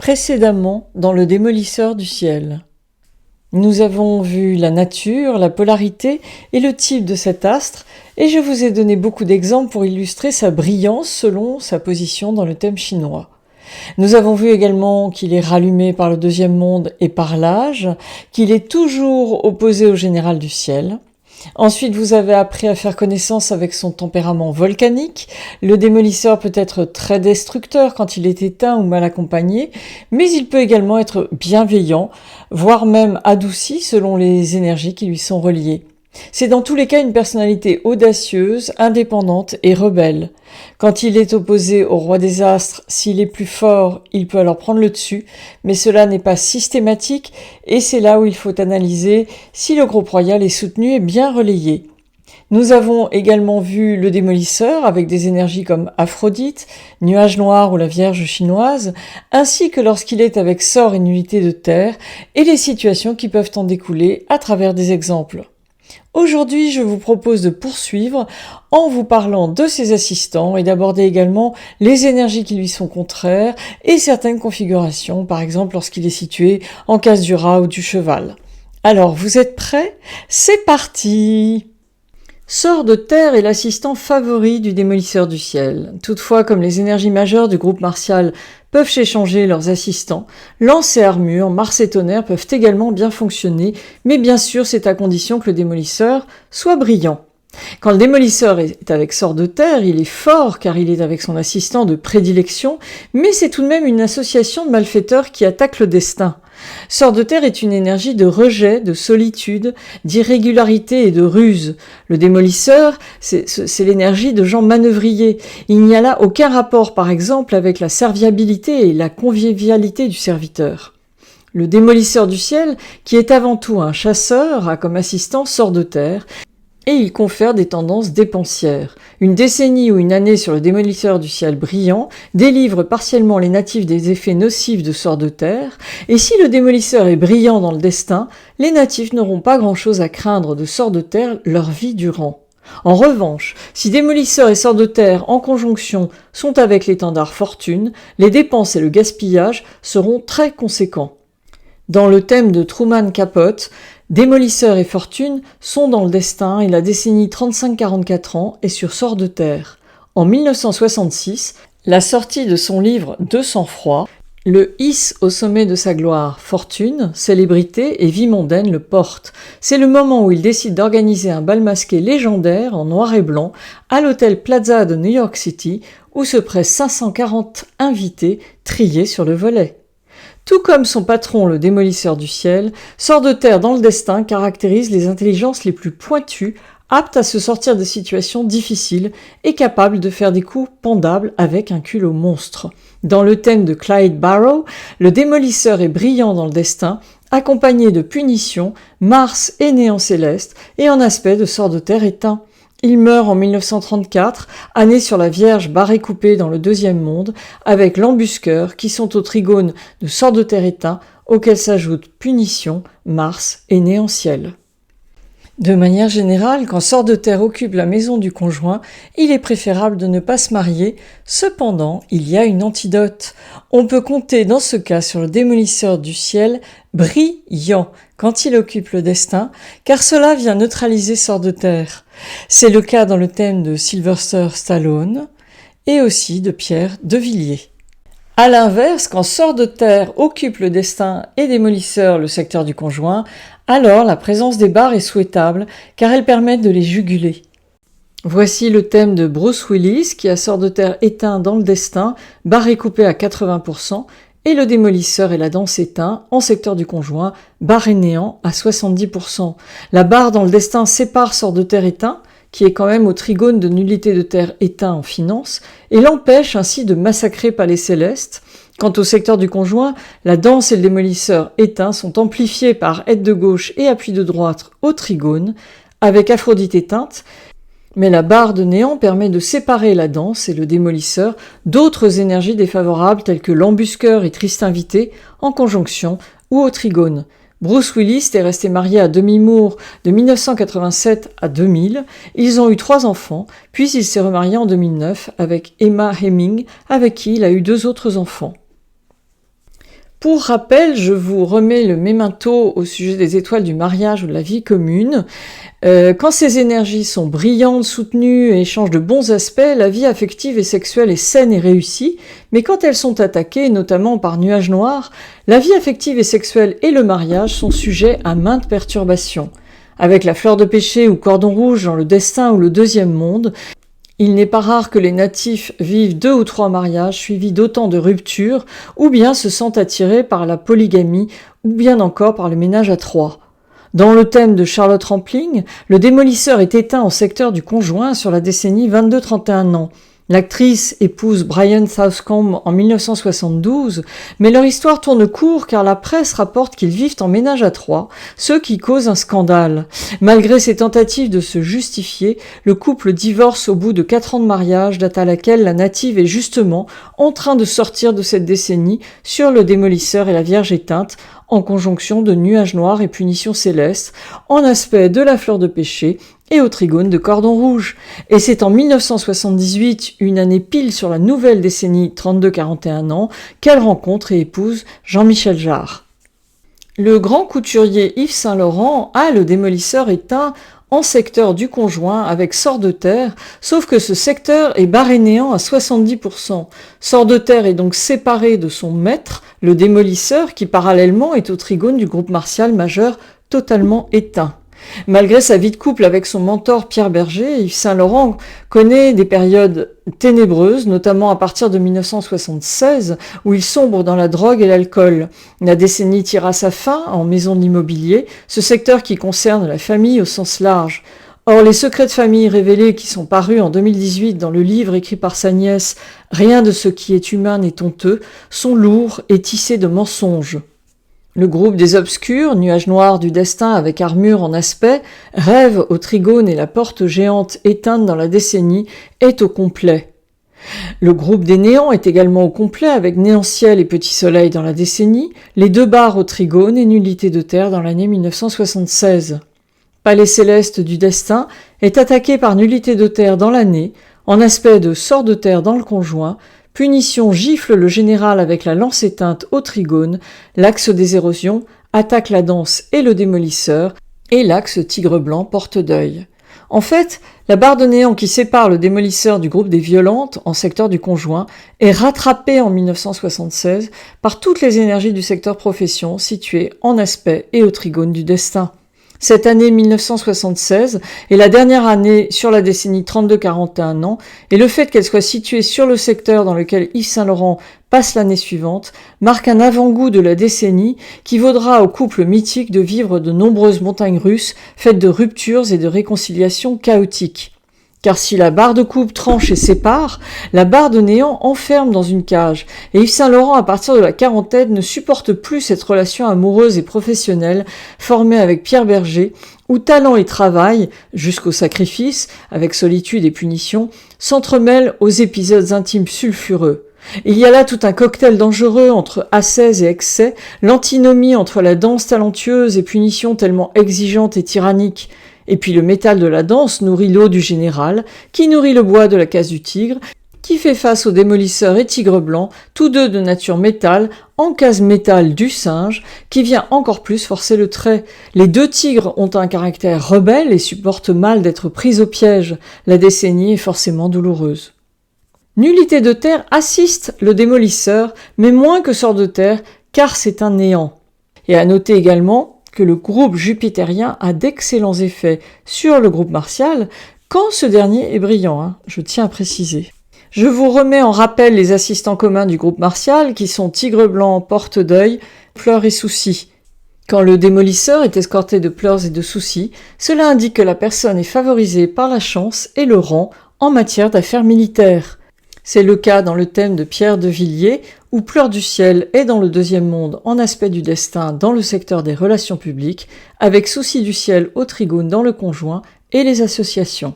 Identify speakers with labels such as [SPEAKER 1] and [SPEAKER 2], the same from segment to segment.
[SPEAKER 1] Précédemment dans le démolisseur du ciel. Nous avons vu la nature, la polarité et le type de cet astre, et je vous ai donné beaucoup d'exemples pour illustrer sa brillance selon sa position dans le thème chinois. Nous avons vu également qu'il est rallumé par le deuxième monde et par l'âge, qu'il est toujours opposé au général du ciel. Ensuite, vous avez appris à faire connaissance avec son tempérament volcanique. Le démolisseur peut être très destructeur quand il est éteint ou mal accompagné, mais il peut également être bienveillant, voire même adouci selon les énergies qui lui sont reliées. C'est dans tous les cas une personnalité audacieuse, indépendante et rebelle. Quand il est opposé au roi des astres, s'il est plus fort, il peut alors prendre le dessus, mais cela n'est pas systématique et c'est là où il faut analyser si le groupe royal est soutenu et bien relayé. Nous avons également vu le démolisseur avec des énergies comme Aphrodite, Nuage Noir ou la Vierge chinoise, ainsi que lorsqu'il est avec Sort et nullité de terre et les situations qui peuvent en découler à travers des exemples. Aujourd'hui, je vous propose de poursuivre en vous parlant de ses assistants et d'aborder également les énergies qui lui sont contraires et certaines configurations, par exemple lorsqu'il est situé en case du rat ou du cheval. Alors, vous êtes prêts ? C'est parti ! Sort de terre est l'assistant favori du démolisseur du ciel. Toutefois, comme les énergies majeures du groupe martial peuvent échanger leurs assistants, Lance et Armure, Mars et Tonnerre peuvent également bien fonctionner, mais bien sûr c'est à condition que le démolisseur soit brillant. Quand le démolisseur est avec Sort de terre, il est fort car il est avec son assistant de prédilection, mais c'est tout de même une association de malfaiteurs qui attaque le destin. Sort de terre est une énergie de rejet, de solitude, d'irrégularité et de ruse. Le démolisseur, c'est l'énergie de gens manœuvriers. Il n'y a là aucun rapport, par exemple, avec la serviabilité et la convivialité du serviteur. Le démolisseur du ciel, qui est avant tout un chasseur, a comme assistant Sort de terre, et il confère des tendances dépensières. Une décennie ou une année sur le démolisseur du ciel brillant délivre partiellement les natifs des effets nocifs de Sort de terre, et si le démolisseur est brillant dans le destin, les natifs n'auront pas grand-chose à craindre de Sort de terre leur vie durant. En revanche, si démolisseur et Sort de terre en conjonction sont avec l'étendard fortune, les dépenses et le gaspillage seront très conséquents. Dans le thème de Truman Capote, Démolisseur et Fortune sont dans le destin et la décennie 35-44 ans est sur Sort de terre. En 1966, la sortie de son livre De sang-froid le hisse au sommet de sa gloire. Fortune, célébrité et vie mondaine le portent. C'est le moment où il décide d'organiser un bal masqué légendaire en noir et blanc à l'hôtel Plaza de New York City où se pressent 540 invités triés sur le volet. Tout comme son patron, le démolisseur du ciel, Sort de terre dans le destin caractérise les intelligences les plus pointues, aptes à se sortir de situations difficiles et capables de faire des coups pendables avec un culot monstre. Dans le thème de Clyde Barrow, le démolisseur est brillant dans le destin, accompagné de punitions, Mars et néant céleste et en aspect de Sort de terre éteint. Il meurt en 1934, année sur la Vierge barrée coupée dans le deuxième monde, avec l'embusqueur qui sont au trigone de Sort de terre éteint, auquel s'ajoutent Punition, Mars et Néant ciel. De manière générale, quand Sort de terre occupe la maison du conjoint, il est préférable de ne pas se marier. Cependant, il y a une antidote. On peut compter dans ce cas sur le démolisseur du ciel brillant quand il occupe le destin, car cela vient neutraliser Sort de terre. C'est le cas dans le thème de Sylvester Stallone et aussi de Pierre de Villiers. À l'inverse, quand Sort de terre occupe le destin et démolisseur le secteur du conjoint, alors la présence des barres est souhaitable car elles permettent de les juguler. Voici le thème de Bruce Willis qui a Sort de terre éteint dans le destin, barré coupé à 80%, et le démolisseur et la danse éteint en secteur du conjoint, barré néant à 70%. La barre dans le destin sépare Sort de terre éteint, qui est quand même au trigone de nullité de terre éteint en finance, et l'empêche ainsi de massacrer Palais Céleste. Quant au secteur du conjoint, la danse et le démolisseur éteint sont amplifiés par aide de gauche et appui de droite au trigone, avec Aphrodite éteinte, mais la barre de néant permet de séparer la danse et le démolisseur d'autres énergies défavorables telles que l'embusqueur et triste invité en conjonction ou au trigone. Bruce Willis est resté marié à Demi Moore de 1987 à 2000. Ils ont eu 3 enfants, puis il s'est remarié en 2009 avec Emma Heming, avec qui il a eu 2 autres enfants. Pour rappel, je vous remets le mémento au sujet des étoiles du mariage ou de la vie commune. Quand ces énergies sont brillantes, soutenues et échangent de bons aspects, la vie affective et sexuelle est saine et réussie, mais quand elles sont attaquées, notamment par nuages noirs, la vie affective et sexuelle et le mariage sont sujets à maintes perturbations. Avec la fleur de péché ou cordon rouge dans le destin ou le deuxième monde, il n'est pas rare que les natifs vivent 2 ou 3 mariages suivis d'autant de ruptures, ou bien se sentent attirés par la polygamie, ou bien encore par le ménage à 3. Dans le thème de Charlotte Rampling, le démolisseur est éteint en secteur du conjoint sur la décennie 22-31 ans. L'actrice épouse Brian Southcombe en 1972, mais leur histoire tourne court car la presse rapporte qu'ils vivent en ménage à 3, ce qui cause un scandale. Malgré ses tentatives de se justifier, le couple divorce au bout de 4 ans de mariage, date à laquelle la native est justement en train de sortir de cette décennie sur le démolisseur et la Vierge éteinte, en conjonction de nuages noirs et punitions célestes, en aspect de la fleur de péché et au trigone de cordon rouge. Et c'est en 1978, une année pile sur la nouvelle décennie 32-41 ans, qu'elle rencontre et épouse Jean-Michel Jarre. Le grand couturier Yves Saint-Laurent a le démolisseur éteint en secteur du conjoint avec sort de terre, sauf que ce secteur est barré néant à 70%. Sort de terre est donc séparé de son maître, le démolisseur, qui parallèlement est au trigone du groupe martial majeur totalement éteint. Malgré sa vie de couple avec son mentor Pierre Berger, Yves Saint-Laurent connaît des périodes ténébreuses, notamment à partir de 1976, où il sombre dans la drogue et l'alcool. La décennie tire à sa fin en maison de l'immobilier, ce secteur qui concerne la famille au sens large. Or, les secrets de famille révélés qui sont parus en 2018 dans le livre écrit par sa nièce « Rien de ce qui est humain n'est honteux » sont lourds et tissés de mensonges. Le groupe des obscurs, nuages noirs du destin avec armure en aspect, rêve au trigone et la porte géante éteinte dans la décennie, est au complet. Le groupe des néants est également au complet avec néant ciel et petit soleil dans la décennie, les 2 barres au trigone et nullité de terre dans l'année 1976. Palais céleste du destin est attaqué par nullité de terre dans l'année, en aspect de sort de terre dans le conjoint, punition gifle le général avec la lance éteinte au trigone, l'axe des érosions attaque la danse et le démolisseur, et l'axe tigre blanc porte deuil. En fait, la barre de néant qui sépare le démolisseur du groupe des violentes en secteur du conjoint est rattrapée en 1976 par toutes les énergies du secteur profession situées en aspect et au trigone du destin. Cette année 1976 est la dernière année sur la décennie 32-41 ans, et le fait qu'elle soit située sur le secteur dans lequel Yves Saint-Laurent passe l'année suivante marque un avant-goût de la décennie qui vaudra au couple mythique de vivre de nombreuses montagnes russes faites de ruptures et de réconciliations chaotiques. Car si la barre de coupe tranche et sépare, la barre de néant enferme dans une cage, et Yves Saint-Laurent, à partir de la quarantaine, ne supporte plus cette relation amoureuse et professionnelle formée avec Pierre Berger, où talent et travail, jusqu'au sacrifice, avec solitude et punition, s'entremêlent aux épisodes intimes sulfureux. Il y a là tout un cocktail dangereux entre ascèse et excès, l'antinomie entre la danse talentueuse et punition tellement exigeante et tyrannique. Et puis le métal de la danse nourrit l'eau du général, qui nourrit le bois de la case du tigre, qui fait face au démolisseur et tigre blanc, tous deux de nature métal, en case métal du singe, qui vient encore plus forcer le trait. Les 2 tigres ont un caractère rebelle et supportent mal d'être pris au piège. La décennie est forcément douloureuse. Nullité de terre assiste le démolisseur, mais moins que sort de terre, car c'est un néant. Et à noter également que le groupe jupitérien a d'excellents effets sur le groupe martial, quand ce dernier est brillant, je tiens à préciser. Je vous remets en rappel les assistants communs du groupe martial, qui sont Tigre Blanc, Porte Deuil, Pleurs et Soucis. Quand le démolisseur est escorté de pleurs et de soucis, cela indique que la personne est favorisée par la chance et le rang en matière d'affaires militaires. C'est le cas dans le thème de Pierre de Villiers, où Pleurs du ciel est dans le deuxième monde en aspect du destin dans le secteur des relations publiques, avec Soucis du ciel au trigone dans le conjoint et les associations.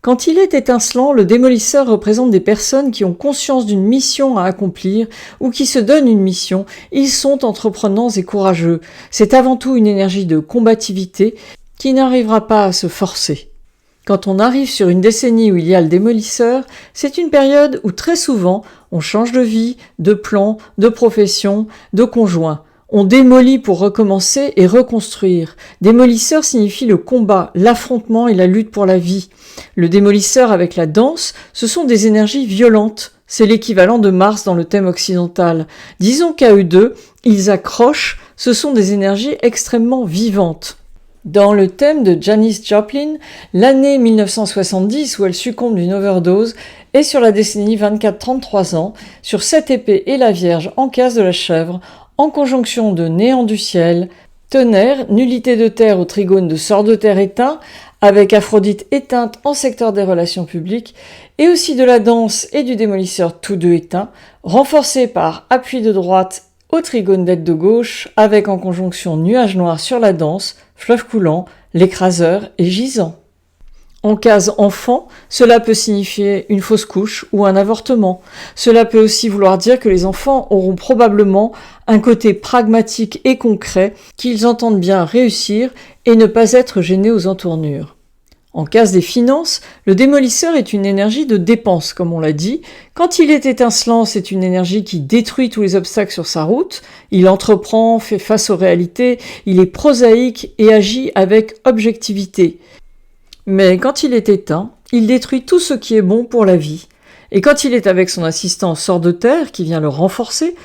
[SPEAKER 1] Quand il est étincelant, le démolisseur représente des personnes qui ont conscience d'une mission à accomplir ou qui se donnent une mission. Ils sont entreprenants et courageux. C'est avant tout une énergie de combativité qui n'arrivera pas à se forcer. Quand on arrive sur une décennie où il y a le démolisseur, c'est une période où très souvent on change de vie, de plan, de profession, de conjoint. On démolit pour recommencer et reconstruire. Démolisseur signifie le combat, l'affrontement et la lutte pour la vie. Le démolisseur avec la danse, ce sont des énergies violentes. C'est l'équivalent de Mars dans le thème occidental. Disons qu'à eux deux, ils accrochent, ce sont des énergies extrêmement vivantes. Dans le thème de Janis Joplin, l'année 1970 où elle succombe d'une overdose est sur la décennie 24-33 ans, sur cette épée et la Vierge en case de la chèvre, en conjonction de néant du ciel, tonnerre, nullité de terre au trigone de sort de terre éteint, avec Aphrodite éteinte en secteur des relations publiques, et aussi de la danse et du démolisseur tous deux éteints, renforcés par appui de droite au trigone d'aide de gauche, avec en conjonction nuage noir sur la danse, fleuve coulant, l'écraseur et gisant. En case enfant, cela peut signifier une fausse couche ou un avortement. Cela peut aussi vouloir dire que les enfants auront probablement un côté pragmatique et concret, qu'ils entendent bien réussir et ne pas être gênés aux entournures. En case des finances, le démolisseur est une énergie de dépense, comme on l'a dit. Quand il est étincelant, c'est une énergie qui détruit tous les obstacles sur sa route. Il entreprend, fait face aux réalités, il est prosaïque et agit avec objectivité. Mais quand il est éteint, il détruit tout ce qui est bon pour la vie. Et quand il est avec son assistant sort de terre, qui vient le renforcer,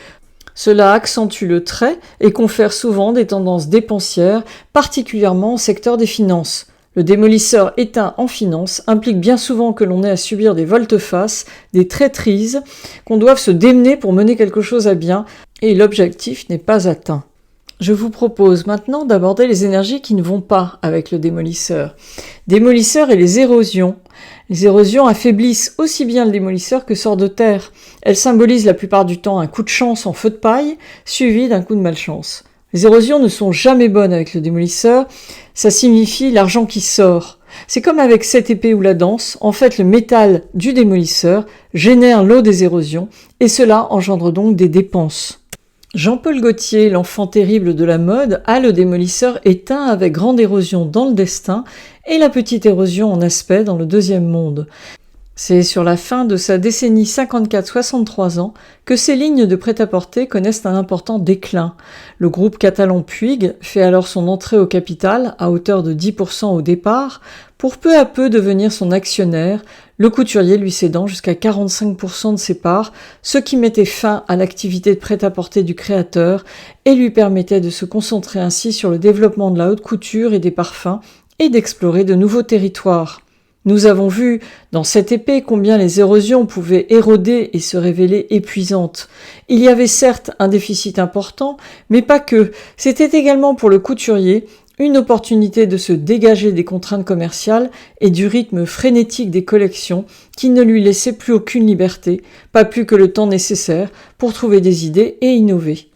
[SPEAKER 1] cela accentue le trait et confère souvent des tendances dépensières, particulièrement au secteur des finances. Le démolisseur éteint en finance implique bien souvent que l'on ait à subir des volte-face, des traîtrises, qu'on doive se démener pour mener quelque chose à bien, et l'objectif n'est pas atteint. Je vous propose maintenant d'aborder les énergies qui ne vont pas avec le démolisseur. Démolisseur et les érosions. Les érosions affaiblissent aussi bien le démolisseur que sort de terre. Elles symbolisent la plupart du temps un coup de chance en feu de paille, suivi d'un coup de malchance. Les érosions ne sont jamais bonnes avec le démolisseur, ça signifie l'argent qui sort. C'est comme avec cette épée ou la danse, en fait le métal du démolisseur génère l'eau des érosions et cela engendre donc des dépenses. Jean-Paul Gaultier, l'enfant terrible de la mode, a le démolisseur éteint avec grande érosion dans le destin et la petite érosion en aspect dans le deuxième monde. C'est sur la fin de sa décennie 54-63 ans que ces lignes de prêt-à-porter connaissent un important déclin. Le groupe catalan Puig fait alors son entrée au capital à hauteur de 10% au départ, pour peu à peu devenir son actionnaire, le couturier lui cédant jusqu'à 45% de ses parts, ce qui mettait fin à l'activité de prêt-à-porter du créateur et lui permettait de se concentrer ainsi sur le développement de la haute couture et des parfums et d'explorer de nouveaux territoires. Nous avons vu dans cette épée combien les érosions pouvaient éroder et se révéler épuisantes. Il y avait certes un déficit important, mais pas que. C'était également pour le couturier une opportunité de se dégager des contraintes commerciales et du rythme frénétique des collections qui ne lui laissait plus aucune liberté, pas plus que le temps nécessaire pour trouver des idées et innover.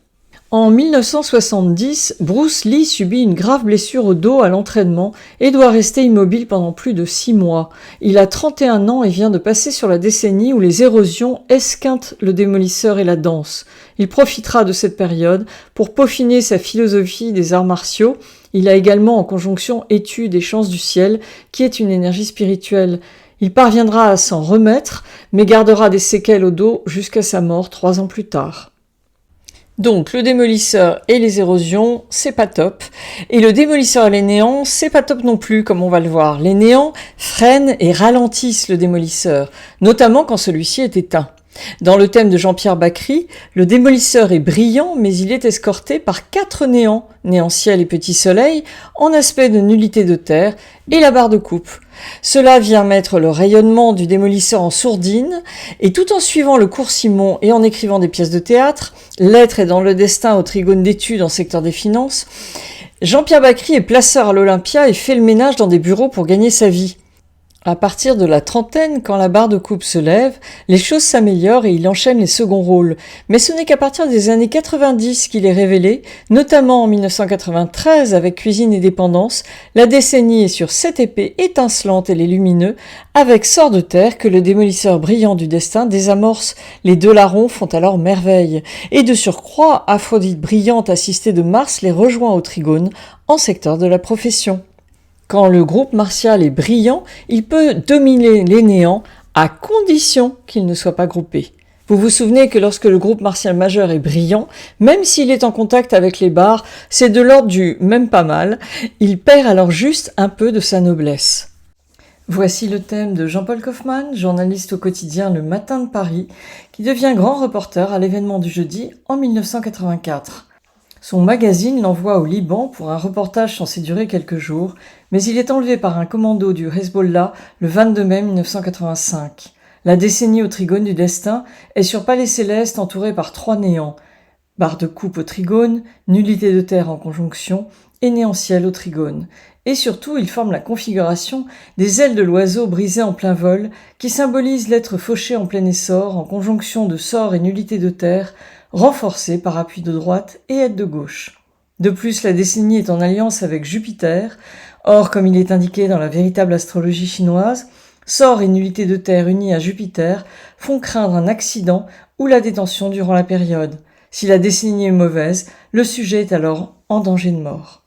[SPEAKER 1] En 1970, Bruce Lee subit une grave blessure au dos à l'entraînement et doit rester immobile pendant plus de 6 mois. Il a 31 ans et vient de passer sur la décennie où les érosions esquintent le démolisseur et la danse. Il profitera de cette période pour peaufiner sa philosophie des arts martiaux. Il a également en conjonction étude et chance du ciel, qui est une énergie spirituelle. Il parviendra à s'en remettre, mais gardera des séquelles au dos jusqu'à sa mort 3 ans plus tard. Donc, le démolisseur et les érosions, c'est pas top. Et le démolisseur et les néants, c'est pas top non plus, comme on va le voir. Les néants freinent et ralentissent le démolisseur, notamment quand celui-ci est éteint. Dans le thème de Jean-Pierre Bacry, le démolisseur est brillant, mais il est escorté par 4 néants, néant ciel et petit soleil, en aspect de nullité de terre, et la barre de coupe. Cela vient mettre le rayonnement du démolisseur en sourdine, et tout en suivant le cours Simon et en écrivant des pièces de théâtre, l'être est dans le destin au trigone d'études en secteur des finances, Jean-Pierre Bacry est placeur à l'Olympia et fait le ménage dans des bureaux pour gagner sa vie. À partir de la trentaine, quand la barre de coupe se lève, les choses s'améliorent et il enchaîne les seconds rôles. Mais ce n'est qu'à partir des années 90 qu'il est révélé, notamment en 1993 avec Cuisine et Dépendance. La décennie est sur cette épée étincelante et les lumineux, avec Sort de terre que le démolisseur brillant du destin désamorce. Les deux larrons font alors merveille. Et de surcroît, Aphrodite brillante assistée de Mars les rejoint au trigone, en secteur de la profession. Quand le groupe martial est brillant, il peut dominer les néants à condition qu'il ne soit pas groupé. Vous vous souvenez que lorsque le groupe martial majeur est brillant, même s'il est en contact avec les barres, c'est de l'ordre du même pas mal, il perd alors juste un peu de sa noblesse. Voici le thème de Jean-Paul Kaufmann, journaliste au quotidien Le Matin de Paris, qui devient grand reporter à l'événement du jeudi en 1984. Son magazine l'envoie au Liban pour un reportage censé durer quelques jours, mais il est enlevé par un commando du Hezbollah le 22 mai 1985. La décennie au trigone du destin est sur Palais Céleste entourée par 3 néants. Barre de coupe au trigone, nullité de terre en conjonction et néant ciel au trigone. Et surtout, il forme la configuration des ailes de l'oiseau brisées en plein vol, qui symbolise l'être fauché en plein essor en conjonction de sort et nullité de terre, renforcée par appui de droite et aide de gauche. De plus, la décennie est en alliance avec Jupiter. Or, comme il est indiqué dans la véritable astrologie chinoise, sort et nullité de terre unis à Jupiter font craindre un accident ou la détention durant la période. Si la décennie est mauvaise, le sujet est alors en danger de mort.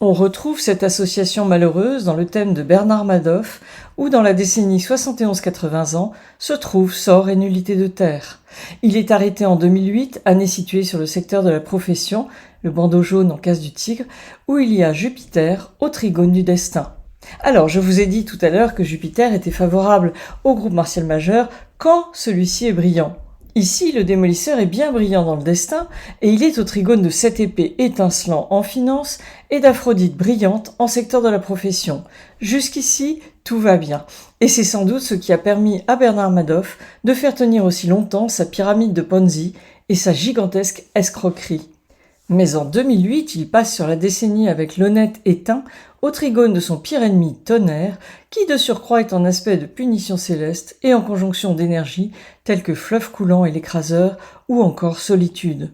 [SPEAKER 1] On retrouve cette association malheureuse dans le thème de Bernard Madoff, où dans la décennie 71-80 ans se trouve sort et nullité de terre. Il est arrêté en 2008, année située sur le secteur de la profession, le bandeau jaune en case du tigre, où il y a Jupiter au trigone du destin. Alors, je vous ai dit tout à l'heure que Jupiter était favorable au groupe martial majeur quand celui-ci est brillant. Ici, le démolisseur est bien brillant dans le destin et il est au trigone de 7 épées étincelant en finance et d'Aphrodite brillante en secteur de la profession. Jusqu'ici, tout va bien. Et c'est sans doute ce qui a permis à Bernard Madoff de faire tenir aussi longtemps sa pyramide de Ponzi et sa gigantesque escroquerie. Mais en 2008, il passe sur la décennie avec l'honnête éteint au trigone de son pire ennemi Tonnerre, qui de surcroît est en aspect de punition céleste et en conjonction d'énergie telles que fleuve coulant et l'écraseur ou encore solitude.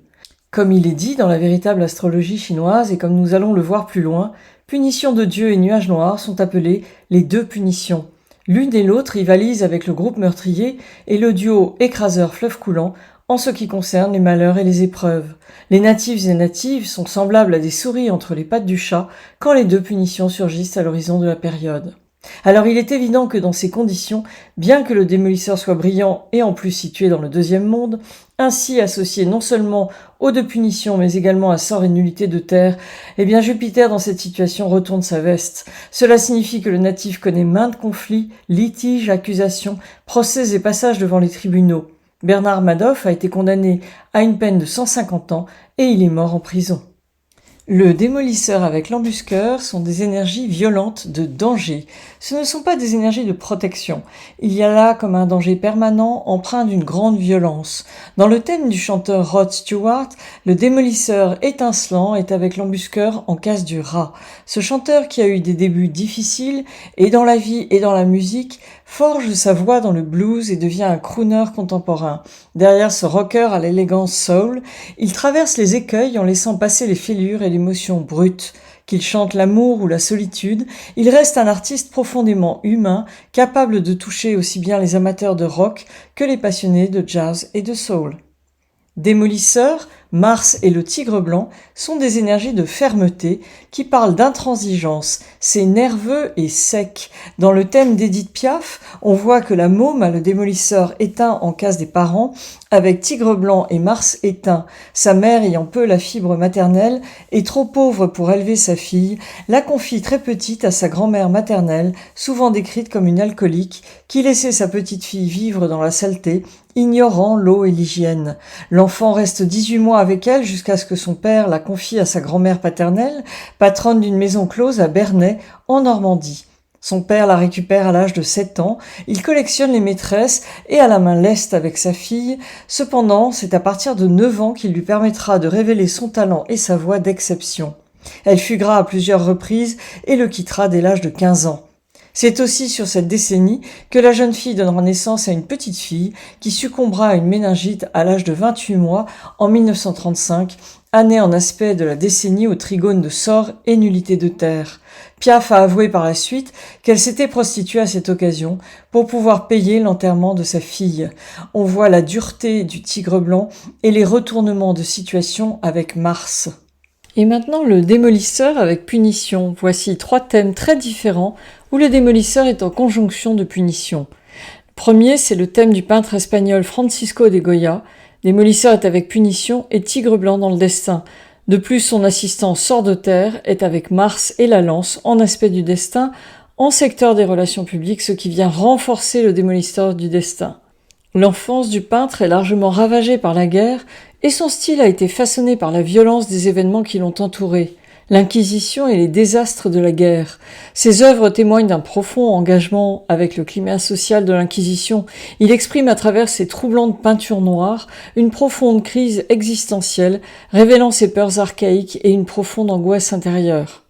[SPEAKER 1] Comme il est dit dans la véritable astrologie chinoise et comme nous allons le voir plus loin, punition de Dieu et nuage noir sont appelées les deux punitions. L'une et l'autre rivalisent avec le groupe meurtrier et le duo écraseur fleuve coulant en ce qui concerne les malheurs et les épreuves. Les natifs et natives sont semblables à des souris entre les pattes du chat quand les deux punitions surgissent à l'horizon de la période. Alors il est évident que dans ces conditions, bien que le démolisseur soit brillant et en plus situé dans le deuxième monde, ainsi associé non seulement aux deux punitions mais également à sort et nullité de terre, eh bien Jupiter dans cette situation retourne sa veste. Cela signifie que le natif connaît maintes conflits, litiges, accusations, procès et passages devant les tribunaux. Bernard Madoff a été condamné à une peine de 150 ans et il est mort en prison. Le démolisseur avec l'embusqueur sont des énergies violentes de danger. Ce ne sont pas des énergies de protection. Il y a là comme un danger permanent empreint d'une grande violence. Dans le thème du chanteur Rod Stewart, le démolisseur étincelant est avec l'embusqueur en case du rat. Ce chanteur qui a eu des débuts difficiles, et dans la vie et dans la musique, forge sa voix dans le blues et devient un crooner contemporain. Derrière ce rocker à l'élégance soul, il traverse les écueils en laissant passer les fêlures et l'émotion brute. Qu'il chante l'amour ou la solitude, il reste un artiste profondément humain, capable de toucher aussi bien les amateurs de rock que les passionnés de jazz et de soul. Démolisseur, Mars et le tigre blanc sont des énergies de fermeté qui parlent d'intransigeance. C'est nerveux et sec. Dans le thème d'Édith Piaf, on voit que la môme a le démolisseur éteint en case des parents, avec tigre blanc et Mars éteint. Sa mère, ayant peu la fibre maternelle et trop pauvre pour élever sa fille, la confie très petite à sa grand-mère maternelle, souvent décrite comme une alcoolique, qui laissait sa petite fille vivre dans la saleté, ignorant l'eau et l'hygiène. L'enfant reste 18 mois avec elle jusqu'à ce que son père la confie à sa grand-mère paternelle, patronne d'une maison close à Bernay, en Normandie. Son père la récupère à l'âge de 7 ans, il collectionne les maîtresses et a la main leste avec sa fille. Cependant, c'est à partir de 9 ans qu'il lui permettra de révéler son talent et sa voix d'exception. Elle fuguera à plusieurs reprises et le quittera dès l'âge de 15 ans. C'est aussi sur cette décennie que la jeune fille donnera naissance à une petite fille qui succombera à une méningite à l'âge de 28 mois en 1935, année en aspect de la décennie au trigone de sort et nullité de terre. Piaf a avoué par la suite qu'elle s'était prostituée à cette occasion pour pouvoir payer l'enterrement de sa fille. On voit la dureté du tigre blanc et les retournements de situation avec Mars. Et maintenant le démolisseur avec punition. Voici 3 thèmes très différents où le démolisseur est en conjonction de punition. Le premier, c'est le thème du peintre espagnol Francisco de Goya. Démolisseur est avec punition et tigre blanc dans le destin. De plus, son assistant sort de terre est avec Mars et la lance en aspect du destin, en secteur des relations publiques, ce qui vient renforcer le démolisseur du destin. L'enfance du peintre est largement ravagée par la guerre et son style a été façonné par la violence des événements qui l'ont entouré, l'Inquisition et les désastres de la guerre. Ses œuvres témoignent d'un profond engagement avec le climat social de l'Inquisition. Il exprime à travers ses troublantes peintures noires une profonde crise existentielle, révélant ses peurs archaïques et une profonde angoisse intérieure.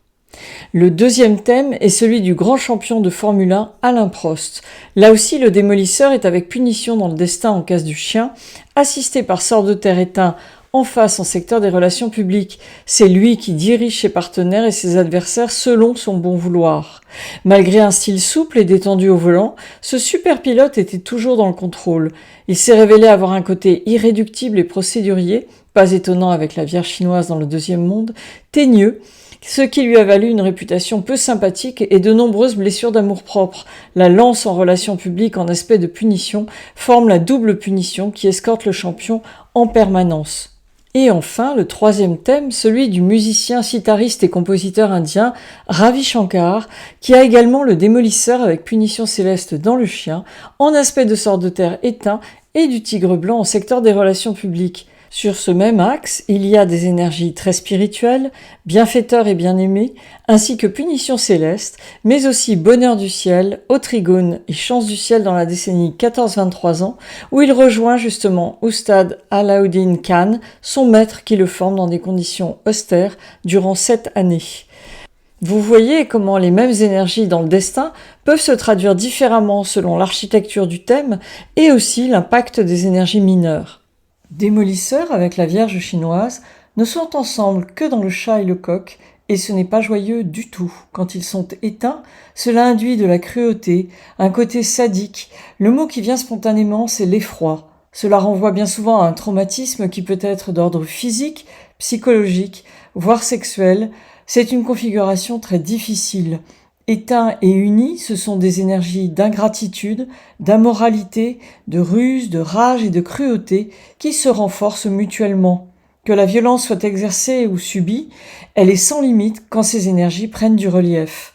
[SPEAKER 1] Le deuxième thème est celui du grand champion de Formule 1, Alain Prost. Là aussi, le démolisseur est avec punition dans le destin en case du chien, assisté par sort de terre éteint en face en secteur des relations publiques. C'est lui qui dirige ses partenaires et ses adversaires selon son bon vouloir. Malgré un style souple et détendu au volant, ce super pilote était toujours dans le contrôle. Il s'est révélé avoir un côté irréductible et procédurier, pas étonnant avec la Vierge chinoise dans le deuxième monde, teigneux, ce qui lui a valu une réputation peu sympathique et de nombreuses blessures d'amour-propre. La lance en relations publiques en aspect de punition forme la double punition qui escorte le champion en permanence. Et enfin, le troisième thème, celui du musicien, sitariste et compositeur indien Ravi Shankar, qui a également le démolisseur avec punition céleste dans le chien, en aspect de sort de terre éteint et du tigre blanc en secteur des relations publiques. Sur ce même axe, il y a des énergies très spirituelles, bienfaiteurs et bien-aimés, ainsi que punition céleste, mais aussi bonheur du ciel, au trigone et chance du ciel dans la décennie 14-23 ans, où il rejoint justement Oustad Alauddin Khan, son maître qui le forme dans des conditions austères durant 7 années. Vous voyez comment les mêmes énergies dans le destin peuvent se traduire différemment selon l'architecture du thème et aussi l'impact des énergies mineures. Démolisseur avec la Vierge chinoise ne sont ensemble que dans le chat et le coq, et ce n'est pas joyeux du tout. Quand ils sont éteints, cela induit de la cruauté, un côté sadique. Le mot qui vient spontanément, c'est l'effroi. Cela renvoie bien souvent à un traumatisme qui peut être d'ordre physique, psychologique, voire sexuel. C'est une configuration très difficile. Éteints et unis, ce sont des énergies d'ingratitude, d'ammoralité, de ruse, de rage et de cruauté qui se renforcent mutuellement. Que la violence soit exercée ou subie, elle est sans limite quand ces énergies prennent du relief.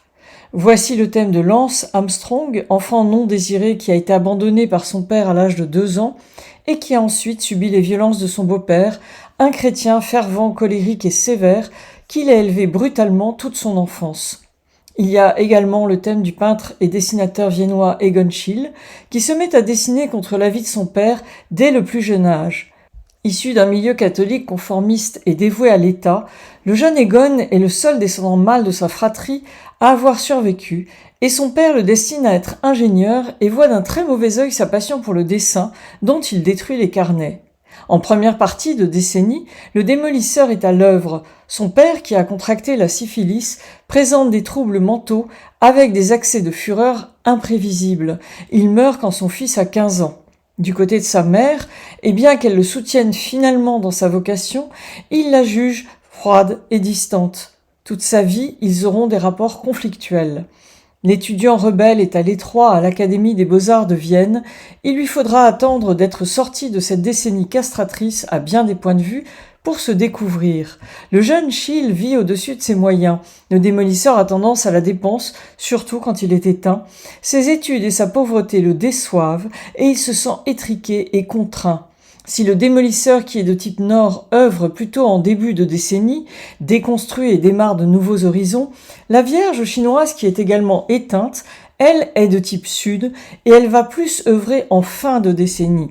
[SPEAKER 1] Voici le thème de Lance Armstrong, enfant non désiré qui a été abandonné par son père à l'âge de 2 ans et qui a ensuite subi les violences de son beau-père, un chrétien fervent, colérique et sévère qui l'a élevé brutalement toute son enfance. Il y a également le thème du peintre et dessinateur viennois Egon Schiele, qui se met à dessiner contre l'avis de son père dès le plus jeune âge. Issu d'un milieu catholique conformiste et dévoué à l'État, le jeune Egon est le seul descendant mâle de sa fratrie à avoir survécu, et son père le destine à être ingénieur et voit d'un très mauvais œil sa passion pour le dessin, dont il détruit les carnets. En première partie de décennie, le démolisseur est à l'œuvre. Son père, qui a contracté la syphilis, présente des troubles mentaux avec des accès de fureur imprévisibles. Il meurt quand son fils a 15 ans. Du côté de sa mère, et bien qu'elle le soutienne finalement dans sa vocation, il la juge froide et distante. Toute sa vie, ils auront des rapports conflictuels. L'étudiant rebelle est à l'étroit à l'Académie des Beaux-Arts de Vienne. Il lui faudra attendre d'être sorti de cette décennie castratrice à bien des points de vue pour se découvrir. Le jeune Schiele vit au-dessus de ses moyens. Le démolisseur a tendance à la dépense, surtout quand il est éteint. Ses études et sa pauvreté le déçoivent et il se sent étriqué et contraint. Si le démolisseur qui est de type Nord œuvre plutôt en début de décennie, déconstruit et démarre de nouveaux horizons, la Vierge chinoise qui est également éteinte, elle est de type Sud et elle va plus œuvrer en fin de décennie.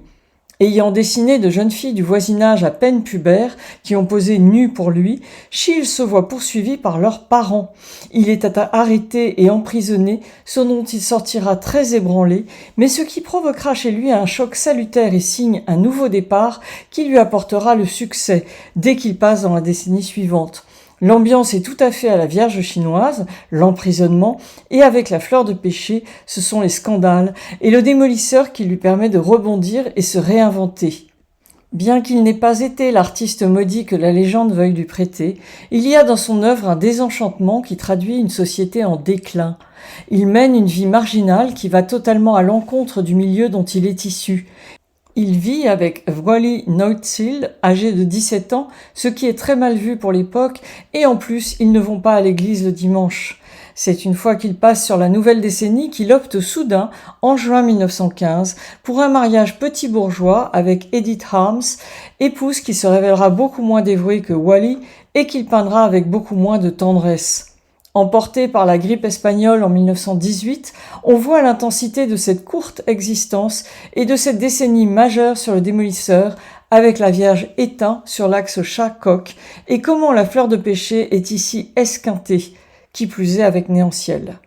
[SPEAKER 1] Ayant dessiné de jeunes filles du voisinage à peine pubères qui ont posé nues pour lui, Schiele se voit poursuivi par leurs parents. Il est arrêté et emprisonné, ce dont il sortira très ébranlé, mais ce qui provoquera chez lui un choc salutaire et signe un nouveau départ qui lui apportera le succès dès qu'il passe dans la décennie suivante. L'ambiance est tout à fait à la Vierge chinoise, l'emprisonnement, et avec la fleur de péché, ce sont les scandales, et le démolisseur qui lui permet de rebondir et se réinventer. Bien qu'il n'ait pas été l'artiste maudit que la légende veuille lui prêter, il y a dans son œuvre un désenchantement qui traduit une société en déclin. Il mène une vie marginale qui va totalement à l'encontre du milieu dont il est issu. Il vit avec Wally Neutziel, âgé de 17 ans, ce qui est très mal vu pour l'époque, et en plus, ils ne vont pas à l'église le dimanche. C'est une fois qu'il passe sur la nouvelle décennie qu'il opte soudain, en juin 1915, pour un mariage petit bourgeois avec Edith Harms, épouse qui se révélera beaucoup moins dévouée que Wally et qu'il peindra avec beaucoup moins de tendresse. Emporté par la grippe espagnole en 1918, on voit l'intensité de cette courte existence et de cette décennie majeure sur le démolisseur avec la Vierge éteinte sur l'axe chat-coq et comment la fleur de péché est ici esquintée, qui plus est avec Néant-Ciel.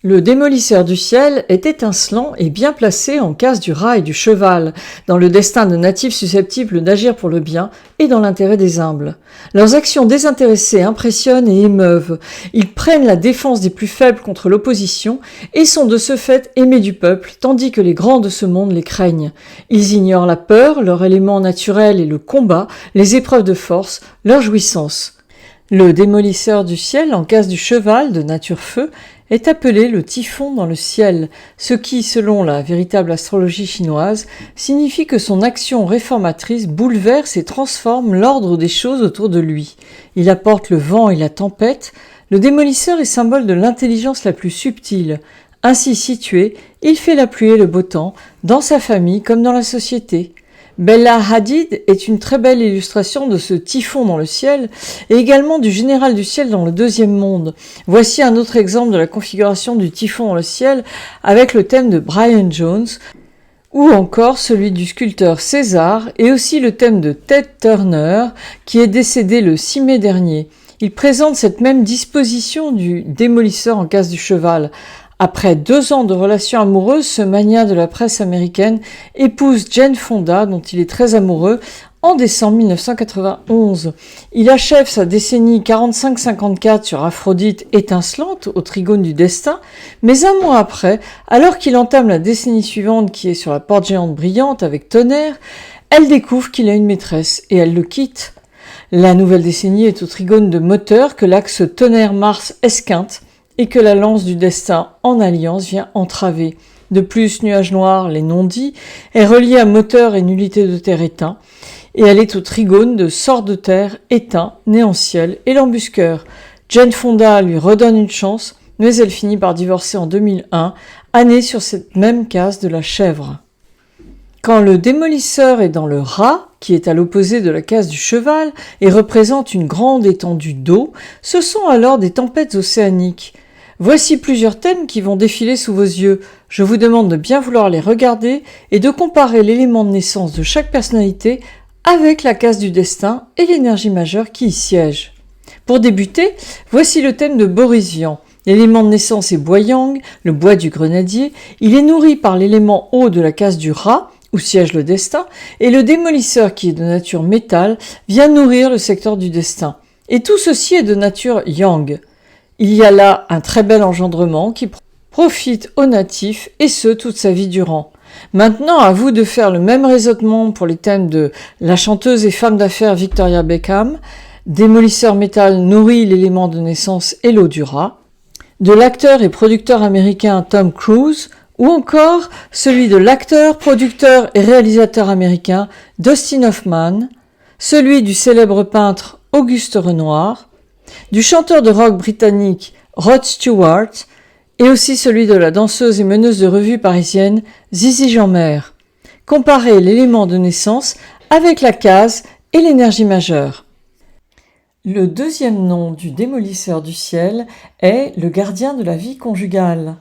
[SPEAKER 1] Le démolisseur du ciel est étincelant et bien placé en case du rat et du cheval, dans le destin de natifs susceptibles d'agir pour le bien et dans l'intérêt des humbles. Leurs actions désintéressées impressionnent et émeuvent. Ils prennent la défense des plus faibles contre l'opposition et sont de ce fait aimés du peuple, tandis que les grands de ce monde les craignent. Ils ignorent la peur, leur élément naturel et le combat, les épreuves de force, leur jouissance. Le démolisseur du ciel, en case du cheval de nature feu, est appelé le typhon dans le ciel, ce qui, selon la véritable astrologie chinoise, signifie que son action réformatrice bouleverse et transforme l'ordre des choses autour de lui. Il apporte le vent et la tempête. Le démolisseur est symbole de l'intelligence la plus subtile. Ainsi situé, il fait la pluie et le beau temps, dans sa famille comme dans la société. Bella Hadid est une très belle illustration de ce typhon dans le ciel et également du général du ciel dans le deuxième monde. Voici un autre exemple de la configuration du typhon dans le ciel avec le thème de Brian Jones ou encore celui du sculpteur César et aussi le thème de Ted Turner qui est décédé le 6 mai dernier. Il présente cette même disposition du démolisseur en case du cheval. Après 2 ans de relations amoureuses, ce magnat de la presse américaine épouse Jane Fonda, dont il est très amoureux, en décembre 1991. Il achève sa décennie 45-54 sur Aphrodite étincelante, au trigone du destin, mais un mois après, alors qu'il entame la décennie suivante qui est sur la porte géante brillante avec Tonnerre, elle découvre qu'il a une maîtresse et elle le quitte. La nouvelle décennie est au trigone de moteur que l'axe Tonnerre-Mars esquinte, et que la lance du destin en alliance vient entraver. De plus, nuage noir, les non-dits, est relié à moteur et nullité de terre éteint, et elle est au trigone de sort de terre éteint, Néant-Ciel et l'embusqueur. Jane Fonda lui redonne une chance, mais elle finit par divorcer en 2001, année sur cette même case de la chèvre. Quand le démolisseur est dans le rat, qui est à l'opposé de la case du cheval et représente une grande étendue d'eau, ce sont alors des tempêtes océaniques. Voici plusieurs thèmes qui vont défiler sous vos yeux. Je vous demande de bien vouloir les regarder et de comparer l'élément de naissance de chaque personnalité avec la case du destin et l'énergie majeure qui y siège. Pour débuter, voici le thème de Boris Vian. L'élément de naissance est Bois-Yang, le bois du grenadier. Il est nourri par l'élément eau de la case du rat, où siège le destin, et le démolisseur, qui est de nature métal, vient nourrir le secteur du destin. Et tout ceci est de nature yang. Il y a là un très bel engendrement qui profite aux natifs, et ce, toute sa vie durant. Maintenant, à vous de faire le même raisonnement pour les thèmes de la chanteuse et femme d'affaires Victoria Beckham, démolisseur métal nourrit l'élément de naissance et l'eau du rat, de l'acteur et producteur américain Tom Cruise, ou encore celui de l'acteur, producteur et réalisateur américain Dustin Hoffman, celui du célèbre peintre Auguste Renoir, du chanteur de rock britannique Rod Stewart, et aussi celui de la danseuse et meneuse de revue parisienne Zizi Jeanmaire. Comparez l'élément de naissance avec la case et l'énergie majeure. Le deuxième nom du démolisseur du ciel est le gardien de la vie conjugale.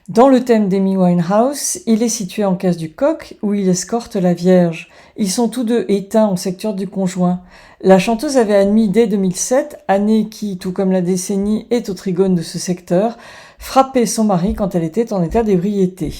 [SPEAKER 1] Dans le thème d'Amy Winehouse, il est situé en case du coq où il escorte la Vierge. Ils sont tous deux éteints au secteur du conjoint. La chanteuse avait admis dès 2007, année qui, tout comme la décennie, est au trigone de ce secteur, frapper son mari quand elle était en état d'ébriété.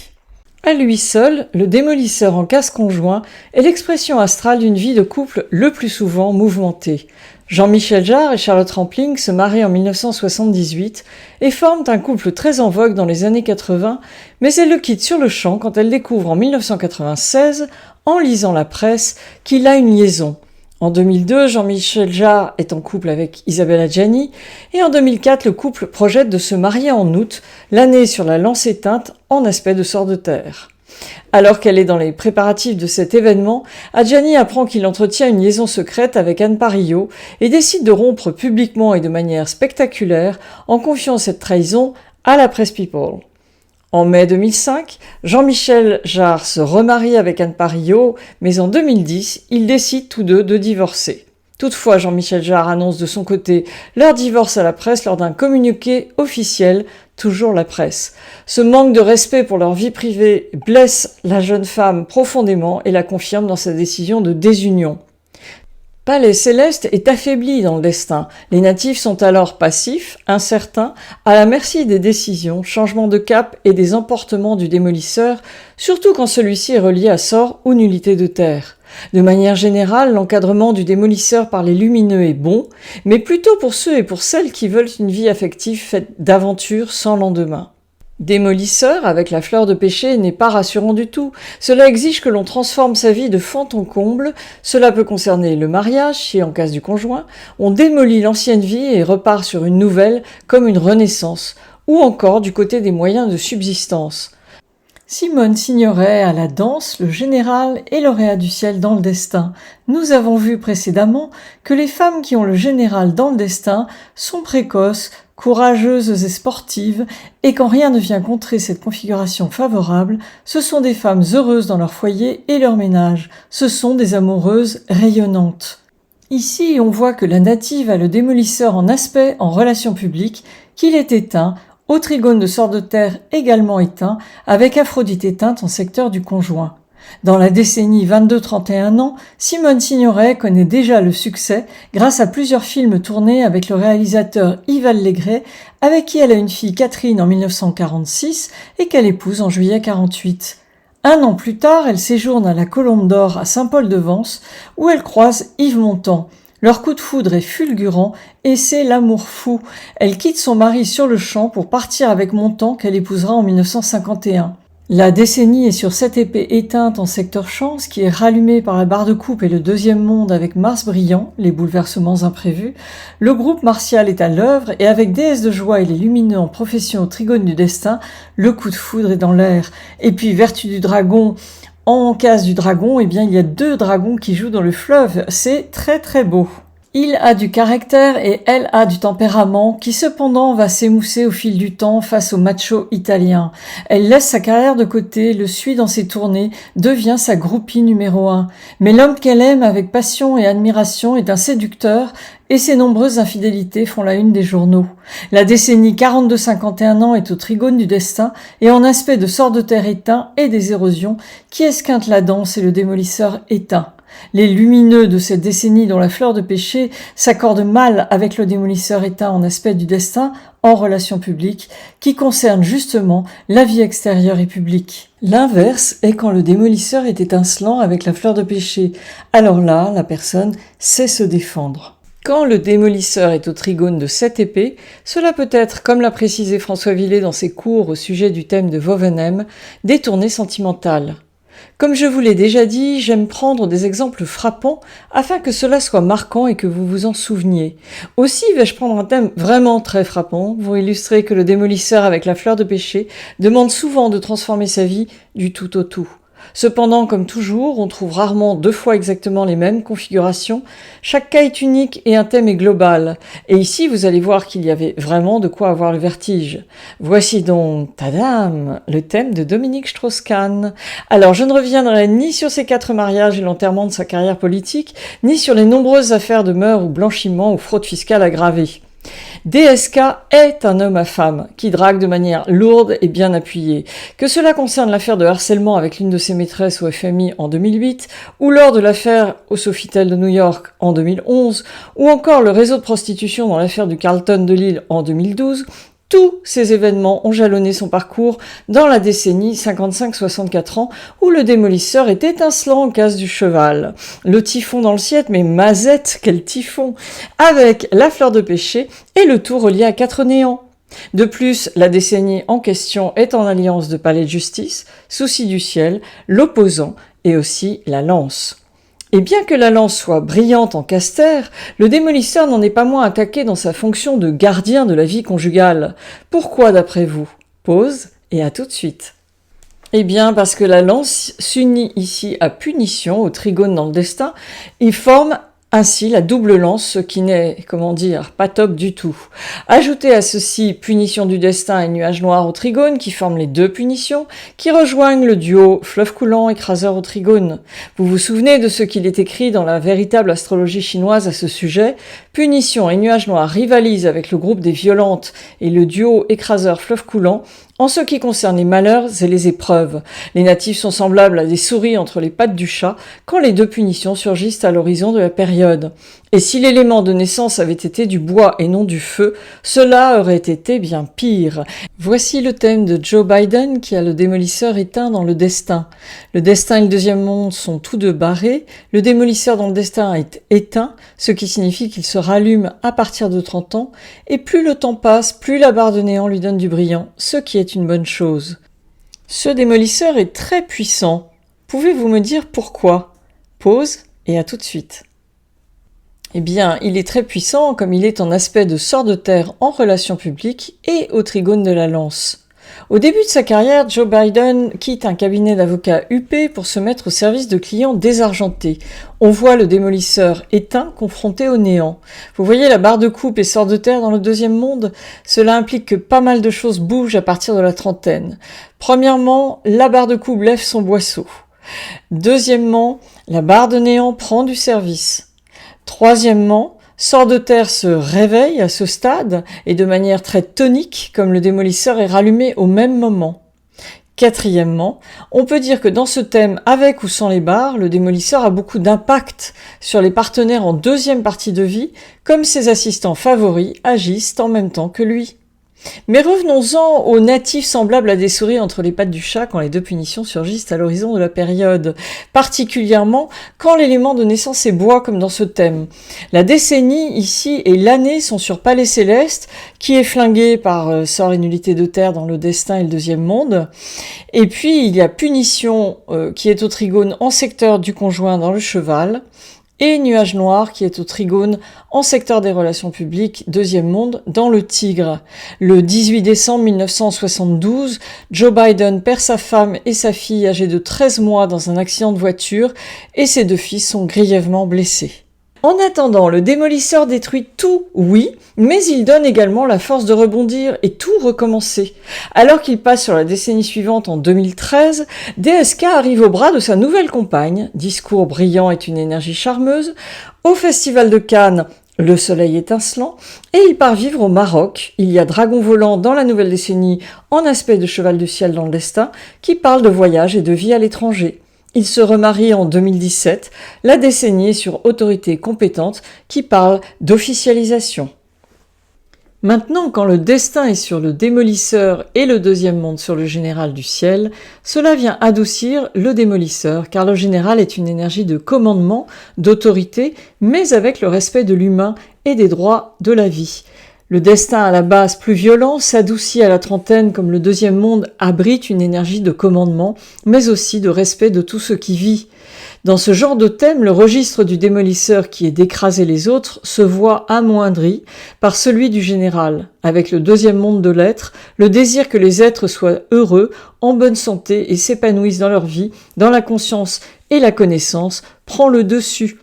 [SPEAKER 1] À lui seul, le démolisseur en case conjoint est l'expression astrale d'une vie de couple le plus souvent mouvementée. Jean-Michel Jarre et Charlotte Rampling se marient en 1978 et forment un couple très en vogue dans les années 80, mais elle le quitte sur le champ quand elle découvre en 1996, en lisant la presse, qu'il a une liaison. En 2002, Jean-Michel Jarre est en couple avec Isabelle Adjani et en 2004, le couple projette de se marier en août, l'année sur la lance éteinte en aspect de sort de terre. Alors qu'elle est dans les préparatifs de cet événement, Adjani apprend qu'il entretient une liaison secrète avec Anne Parillo et décide de rompre publiquement et de manière spectaculaire en confiant cette trahison à la Presse People. En mai 2005, Jean-Michel Jarre se remarie avec Anne Parillo, mais en 2010, ils décident tous deux de divorcer. Toutefois, Jean-Michel Jarre annonce de son côté leur divorce à la presse lors d'un communiqué officiel, toujours la presse. Ce manque de respect pour leur vie privée blesse la jeune femme profondément et la confirme dans sa décision de désunion. Palais Céleste est affaibli dans le destin. Les natifs sont alors passifs, incertains, à la merci des décisions, changements de cap et des emportements du démolisseur, surtout quand celui-ci est relié à sort ou nullité de terre. De manière générale, l'encadrement du démolisseur par les lumineux est bon, mais plutôt pour ceux et pour celles qui veulent une vie affective faite d'aventures sans lendemain. Démolisseur, avec la fleur de péché, n'est pas rassurant du tout. Cela exige que l'on transforme sa vie de fond en comble. Cela peut concerner le mariage, si en cas du conjoint, on démolit l'ancienne vie et repart sur une nouvelle, comme une renaissance, ou encore du côté des moyens de subsistance. Simone Signoret à la danse, le général et lauréat du ciel dans le destin. Nous avons vu précédemment que les femmes qui ont le général dans le destin sont précoces, courageuses et sportives, et quand rien ne vient contrer cette configuration favorable, ce sont des femmes heureuses dans leur foyer et leur ménage. Ce sont des amoureuses rayonnantes. Ici, on voit que la native a le démolisseur en aspect en relation publique, qu'il est éteint, au trigone de sort de terre également éteint, avec Aphrodite éteinte en secteur du conjoint. Dans la décennie 22-31 ans, Simone Signoret connaît déjà le succès grâce à plusieurs films tournés avec le réalisateur Yves Allégret, avec qui elle a une fille Catherine en 1946 et qu'elle épouse en juillet 48. Un an plus tard, elle séjourne à la Colombe d'Or à Saint-Paul-de-Vence, où elle croise Yves Montand. Leur coup de foudre est fulgurant et c'est l'amour fou. Elle quitte son mari sur le champ pour partir avec Montand qu'elle épousera en 1951. La décennie est sur cette épée éteinte en secteur chance qui est rallumée par la barre de coupe et le deuxième monde avec Mars brillant, les bouleversements imprévus. Le groupe martial est à l'œuvre et avec déesse de joie et les lumineux en profession au trigone du destin, le coup de foudre est dans l'air. Et puis vertu du dragon, en case du dragon, eh bien il y a 2 dragons qui jouent dans le fleuve, c'est très très beau. Il a du caractère et elle a du tempérament qui cependant va s'émousser au fil du temps face au macho italien. Elle laisse sa carrière de côté, le suit dans ses tournées, devient sa groupie numéro 1. Mais l'homme qu'elle aime avec passion et admiration est un séducteur et ses nombreuses infidélités font la une des journaux. La décennie 42-51 ans est au trigone du destin et en aspect de sort de terre éteint et des érosions qui esquintent la danse et le démolisseur éteint. Les lumineux de cette décennie dont la fleur de péché s'accordent mal avec le démolisseur éteint en aspect du destin en relation publique qui concerne justement la vie extérieure et publique. L'inverse est quand le démolisseur est étincelant avec la fleur de péché. Alors là, la personne sait se défendre. Quand le démolisseur est au trigone de 7 épées, cela peut être, comme l'a précisé François Villet dans ses cours au sujet du thème de Wovenham, des tournées sentimentales. Comme je vous l'ai déjà dit, j'aime prendre des exemples frappants afin que cela soit marquant et que vous vous en souveniez. Aussi vais-je prendre un thème vraiment très frappant pour illustrer que le démolisseur avec la fleur de péché demande souvent de transformer sa vie du tout au tout. Cependant, comme toujours, on trouve rarement 2 fois exactement les mêmes configurations. Chaque cas est unique et un thème est global. Et ici, vous allez voir qu'il y avait vraiment de quoi avoir le vertige. Voici donc, tadam, le thème de Dominique Strauss-Kahn. Alors, je ne reviendrai ni sur ses 4 mariages et l'enterrement de sa carrière politique, ni sur les nombreuses affaires de meurtre ou blanchiment ou fraude fiscale aggravée. DSK est un homme à femme qui drague de manière lourde et bien appuyée. Que cela concerne l'affaire de harcèlement avec l'une de ses maîtresses au FMI en 2008, ou lors de l'affaire au Sofitel de New York en 2011, ou encore le réseau de prostitution dans l'affaire du Carlton de Lille en 2012, tous ces événements ont jalonné son parcours dans la décennie 55-64 ans où le démolisseur est étincelant en case du cheval. Le typhon dans le siècle, mais mazette, quel typhon! Avec la fleur de péché et le tout relié à 4 néants. De plus, la décennie en question est en alliance de palais de justice, souci du ciel, l'opposant et aussi la lance. Et bien que la lance soit brillante en Caster, le démolisseur n'en est pas moins attaqué dans sa fonction de gardien de la vie conjugale. Pourquoi d'après vous? Pause et à tout de suite. Eh bien parce que la lance s'unit ici à punition, au trigone dans le destin, et forme ainsi la double lance, ce qui n'est, pas top du tout. Ajoutez à ceci punition du destin et nuage noir au trigone qui forment les deux punitions, qui rejoignent le duo fleuve coulant écraseur au trigone. Vous vous souvenez de ce qu'il est écrit dans la véritable astrologie chinoise à ce sujet? Punition et nuage noir rivalisent avec le groupe des violentes et le duo écraseur fleuve coulant en ce qui concerne les malheurs et les épreuves. Les natifs sont semblables à des souris entre les pattes du chat quand les deux punitions surgissent à l'horizon de la période. Et si l'élément de naissance avait été du bois et non du feu, cela aurait été bien pire. Voici le thème de Joe Biden qui a le démolisseur éteint dans le destin. Le destin et le deuxième monde sont tous deux barrés. Le démolisseur dans le destin est éteint, ce qui signifie qu'il se rallume à partir de 30 ans. Et plus le temps passe, plus la barre de néant lui donne du brillant, ce qui est une bonne chose. Ce démolisseur est très puissant. Pouvez-vous me dire pourquoi? Pause et à tout de suite. Eh bien, il est très puissant comme il est en aspect de sort de terre en relations publiques et au trigone de la lance. Au début de sa carrière, Joe Biden quitte un cabinet d'avocats huppé pour se mettre au service de clients désargentés. On voit le démolisseur éteint confronté au néant. Vous voyez la barre de coupe et sort de terre dans le deuxième monde? Cela implique que pas mal de choses bougent à partir de la trentaine. Premièrement, la barre de coupe lève son boisseau. Deuxièmement, la barre de néant prend du service. Troisièmement, sort de terre se réveille à ce stade et de manière très tonique comme le démolisseur est rallumé au même moment. Quatrièmement, on peut dire que dans ce thème, avec ou sans les barres, le démolisseur a beaucoup d'impact sur les partenaires en deuxième partie de vie, comme ses assistants favoris agissent en même temps que lui. Mais revenons-en aux natifs semblables à des souris entre les pattes du chat quand les deux punitions surgissent à l'horizon de la période, particulièrement quand l'élément de naissance est bois comme dans ce thème. La décennie ici et l'année sont sur Palais Céleste, qui est flingué par sort et nullité de terre dans le destin et le deuxième monde. Et puis il y a punition qui est au trigone en secteur du conjoint dans le cheval, et nuage noir qui est au trigone en secteur des relations publiques, deuxième monde, dans le tigre. Le 18 décembre 1972, Joe Biden perd sa femme et sa fille âgée de 13 mois dans un accident de voiture et ses deux fils sont grièvement blessés. En attendant, le démolisseur détruit tout, oui, mais il donne également la force de rebondir et tout recommencer. Alors qu'il passe sur la décennie suivante en 2013, DSK arrive au bras de sa nouvelle compagne, discours brillant est une énergie charmeuse, au festival de Cannes, le soleil étincelant, et il part vivre au Maroc. Il y a Dragon volant dans la nouvelle décennie en aspect de cheval du ciel dans le destin, qui parle de voyage et de vie à l'étranger. Il se remarie en 2017, la décennie est sur autorité compétente qui parle d'officialisation. Maintenant, quand le destin est sur le démolisseur et le deuxième monde sur le général du ciel, cela vient adoucir le démolisseur, car le général est une énergie de commandement, d'autorité, mais avec le respect de l'humain et des droits de la vie. Le destin à la base plus violent s'adoucit à la trentaine comme le deuxième monde abrite une énergie de commandement, mais aussi de respect de tout ce qui vit. Dans ce genre de thème, le registre du démolisseur qui est d'écraser les autres se voit amoindri par celui du général. Avec le deuxième monde de l'être, le désir que les êtres soient heureux, en bonne santé et s'épanouissent dans leur vie, dans la conscience et la connaissance, prend le dessus.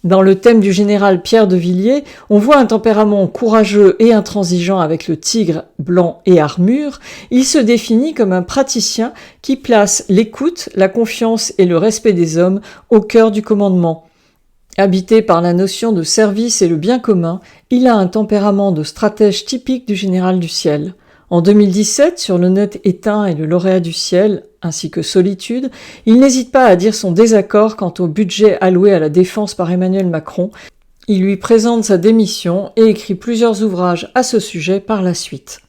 [SPEAKER 1] Dans le thème du général Pierre de Villiers, on voit un tempérament courageux et intransigeant avec le tigre blanc et armure. Il se définit comme un praticien qui place l'écoute, la confiance et le respect des hommes au cœur du commandement. Habité par la notion de service et le bien commun, il a un tempérament de stratège typique du général du ciel. En 2017, sur le net éteint et le lauréat du ciel, ainsi que Solitude, il n'hésite pas à dire son désaccord quant au budget alloué à la défense par Emmanuel Macron. Il lui présente sa démission et écrit plusieurs ouvrages à ce sujet par la suite.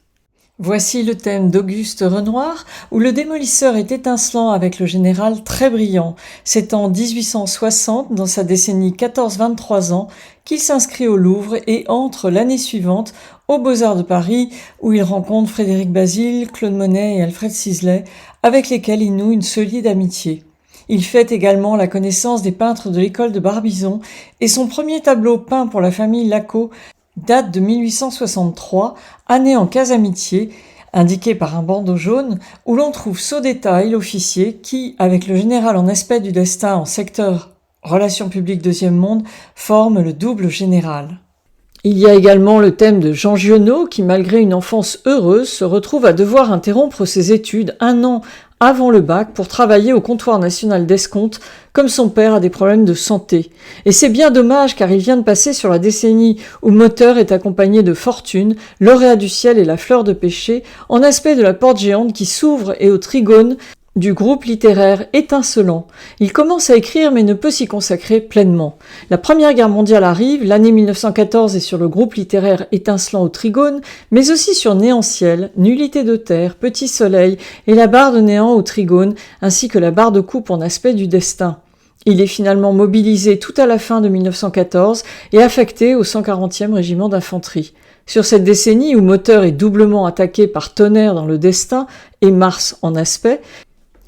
[SPEAKER 1] Voici le thème d'Auguste Renoir, où le démolisseur est étincelant avec le général très brillant. C'est en 1860, dans sa décennie 14-23 ans, qu'il s'inscrit au Louvre et entre l'année suivante aux Beaux-Arts de Paris, où il rencontre Frédéric Bazille, Claude Monet et Alfred Sisley, avec lesquels il noue une solide amitié. Il fait également la connaissance des peintres de l'école de Barbizon, et son premier tableau peint pour la famille Laco date de 1863, année en case amitié, indiquée par un bandeau jaune, où l'on trouve Saudetta, l'officier, qui, avec le général en aspect du destin en secteur Relations publiques deuxième monde, forme le double général. Il y a également le thème de Jean Giono, qui, malgré une enfance heureuse, se retrouve à devoir interrompre ses études un an avant le bac pour travailler au comptoir national d'escompte, comme son père a des problèmes de santé. Et c'est bien dommage car il vient de passer sur la décennie où Moteur est accompagné de Fortune, lauréat du ciel et la fleur de pêcher, en aspect de la porte géante qui s'ouvre et au trigone du groupe littéraire étincelant. Il commence à écrire mais ne peut s'y consacrer pleinement. La Première Guerre mondiale arrive, l'année 1914 est sur le groupe littéraire étincelant au trigone, mais aussi sur Néant-Ciel, Nullité de terre, Petit soleil et la barre de néant au trigone, ainsi que la barre de coupe en aspect du destin. Il est finalement mobilisé tout à la fin de 1914 et affecté au 140e régiment d'infanterie. Sur cette décennie où Moteur est doublement attaqué par Tonnerre dans le destin et Mars en aspect,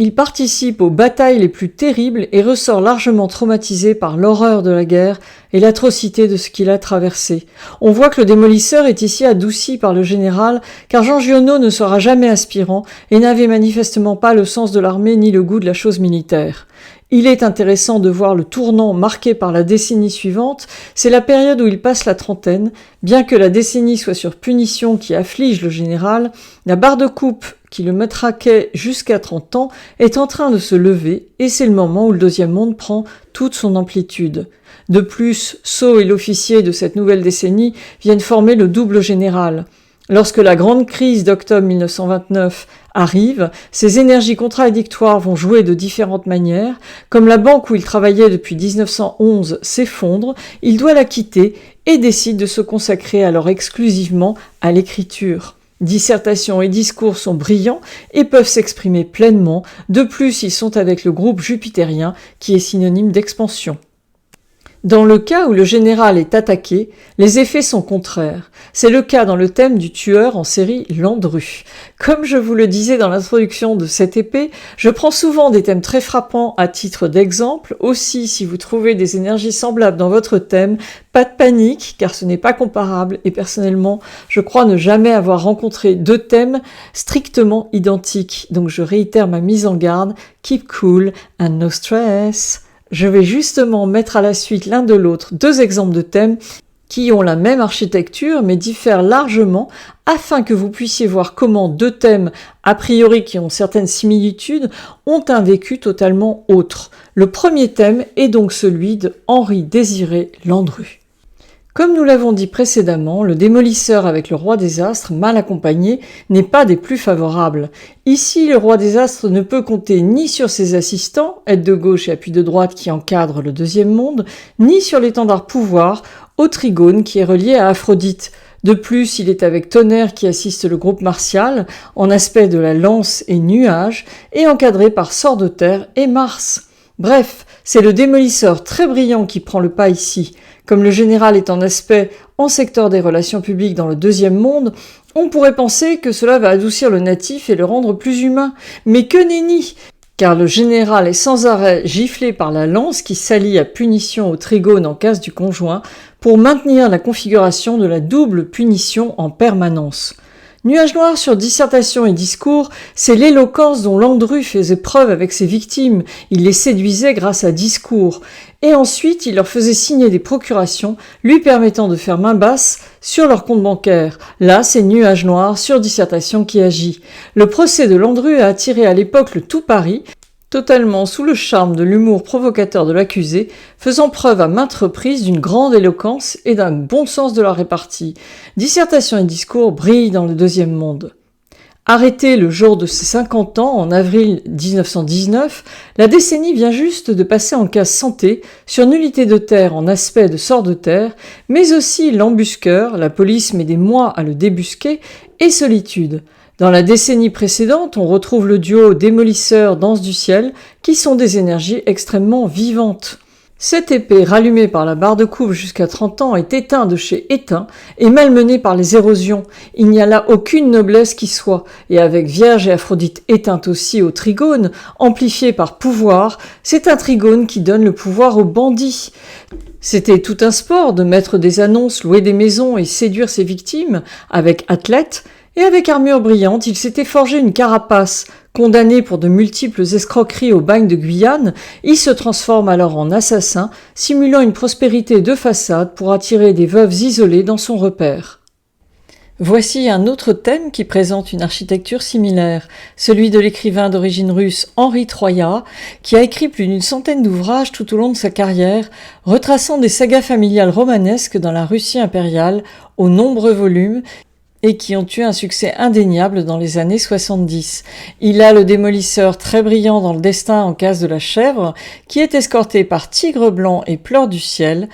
[SPEAKER 1] il participe aux batailles les plus terribles et ressort largement traumatisé par l'horreur de la guerre et l'atrocité de ce qu'il a traversé. On voit que le démolisseur est ici adouci par le général, car Jean Giono ne sera jamais aspirant et n'avait manifestement pas le sens de l'armée ni le goût de la chose militaire. Il est intéressant de voir le tournant marqué par la décennie suivante, c'est la période où il passe la trentaine. Bien que la décennie soit sur punition qui afflige le général, la barre de coupe qui le matraquait jusqu'à 30 ans est en train de se lever et c'est le moment où le deuxième monde prend toute son amplitude. De plus, Sceaux et l'officier de cette nouvelle décennie viennent former le double général. Lorsque la grande crise d'octobre 1929 arrive, ses énergies contradictoires vont jouer de différentes manières. Comme la banque où il travaillait depuis 1911 s'effondre, il doit la quitter et décide de se consacrer alors exclusivement à l'écriture. Dissertations et discours sont brillants et peuvent s'exprimer pleinement. De plus, ils sont avec le groupe jupitérien qui est synonyme d'expansion. Dans le cas où le général est attaqué, les effets sont contraires. C'est le cas dans le thème du tueur en série Landru. Comme je vous le disais dans l'introduction de cette épée, je prends souvent des thèmes très frappants à titre d'exemple. Aussi, si vous trouvez des énergies semblables dans votre thème, pas de panique, car ce n'est pas comparable et personnellement, je crois ne jamais avoir rencontré deux thèmes strictement identiques. Donc je réitère ma mise en garde, keep cool and no stress. Je vais justement mettre à la suite l'un de l'autre deux exemples de thèmes qui ont la même architecture mais diffèrent largement afin que vous puissiez voir comment deux thèmes, a priori qui ont certaines similitudes, ont un vécu totalement autre. Le premier thème est donc celui de Henri-Désiré Landru. Comme nous l'avons dit précédemment, le démolisseur avec le roi des astres, mal accompagné, n'est pas des plus favorables. Ici, le roi des astres ne peut compter ni sur ses assistants, aide de gauche et appui de droite qui encadrent le deuxième monde, ni sur l'étendard pouvoir, au trigone qui est relié à Aphrodite. De plus, il est avec Tonnerre qui assiste le groupe martial, en aspect de la lance et nuage, et encadré par Sort de terre et Mars. Bref, c'est le démolisseur très brillant qui prend le pas ici. Comme le général est en aspect en secteur des relations publiques dans le deuxième monde, on pourrait penser que cela va adoucir le natif et le rendre plus humain. Mais que nenni! Car le général est sans arrêt giflé par la lance qui s'allie à punition au trigone en case du conjoint pour maintenir la configuration de la double punition en permanence. Nuage noir sur dissertation et discours, c'est l'éloquence dont Landru faisait preuve avec ses victimes. Il les séduisait grâce à discours. Et ensuite, il leur faisait signer des procurations lui permettant de faire main basse sur leur compte bancaire. Là, c'est Nuage noir sur dissertation qui agit. Le procès de Landru a attiré à l'époque le tout Paris, totalement sous le charme de l'humour provocateur de l'accusé, faisant preuve à maintes reprises d'une grande éloquence et d'un bon sens de la répartie. Dissertation et discours brillent dans le deuxième monde. Arrêté le jour de ses 50 ans, en avril 1919, la décennie vient juste de passer en case santé sur Nullité de terre en aspect de Sort de terre, mais aussi l'embusqueur, la police met des mois à le débusquer, et solitude. Dans la décennie précédente, on retrouve le duo démolisseur danse du ciel, qui sont des énergies extrêmement vivantes. Cette épée, rallumée par la barre de couve jusqu'à 30 ans, est éteinte de chez éteint et malmenée par les érosions. Il n'y a là aucune noblesse qui soit, et avec Vierge et Aphrodite éteinte aussi au trigone, amplifiée par pouvoir, c'est un trigone qui donne le pouvoir aux bandits. C'était tout un sport de mettre des annonces, louer des maisons et séduire ses victimes, avec athlètes, et avec armure brillante, il s'était forgé une carapace. Condamné pour de multiples escroqueries au bagne de Guyane, il se transforme alors en assassin, simulant une prospérité de façade pour attirer des veuves isolées dans son repère. Voici un autre thème qui présente une architecture similaire, celui de l'écrivain d'origine russe Henri Troyat, qui a écrit plus d'une centaine d'ouvrages tout au long de sa carrière, retraçant des sagas familiales romanesques dans la Russie impériale, aux nombreux volumes, et qui ont eu un succès indéniable dans les années 70. Il a le démolisseur très brillant dans le destin en case de la chèvre, qui est escorté par Tigre blanc et Pleurs du ciel,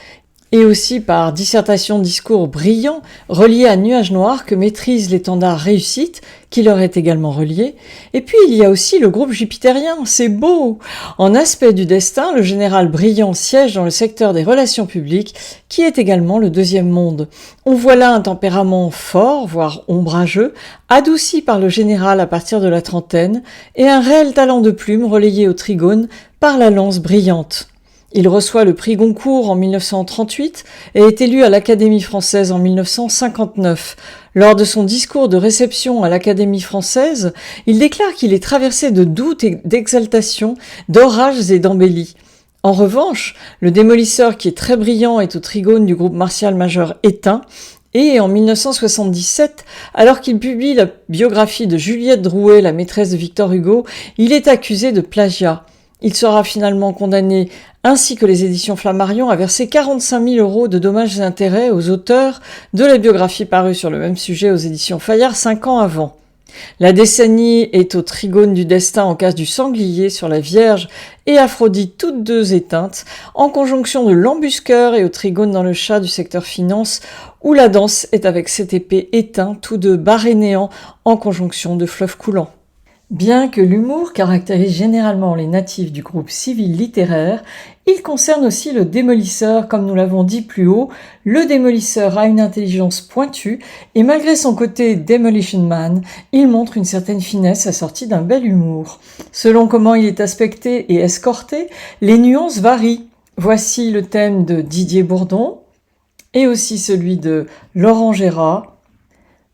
[SPEAKER 1] et aussi par dissertation discours brillant relié à Nuage noir que maîtrise l'étendard Réussite, qui leur est également relié. Et puis il y a aussi le groupe jupitérien, c'est beau! En aspect du destin, le général brillant siège dans le secteur des relations publiques, qui est également le deuxième monde. On voit là un tempérament fort, voire ombrageux, adouci par le général à partir de la trentaine, et un réel talent de plume relayé au trigone par la lance brillante. Il reçoit le prix Goncourt en 1938 et est élu à l'Académie française en 1959. Lors de son discours de réception à l'Académie française, il déclare qu'il est traversé de doutes et d'exaltation, d'orages et d'embellies. En revanche, le démolisseur qui est très brillant est au trigone du groupe martial majeur éteint, et en 1977, alors qu'il publie la biographie de Juliette Drouet, la maîtresse de Victor Hugo, il est accusé de plagiat. Il sera finalement condamné, ainsi que les éditions Flammarion, à verser 45 000 € de dommages et intérêts aux auteurs de la biographie parue sur le même sujet aux éditions Fayard 5 ans avant. La décennie est au trigone du destin en case du sanglier sur la Vierge et Aphrodite, toutes deux éteintes, en conjonction de l'embusqueur et au trigone dans le chat du secteur finance, où la danse est avec cette épée éteinte, tous deux barrés néants en conjonction de fleuve coulant. Bien que l'humour caractérise généralement les natifs du groupe civil littéraire, il concerne aussi le démolisseur, comme nous l'avons dit plus haut. Le démolisseur a une intelligence pointue et malgré son côté Demolition Man, il montre une certaine finesse assortie d'un bel humour. Selon comment il est aspecté et escorté, les nuances varient. Voici le thème de Didier Bourdon et aussi celui de Laurent Gérard,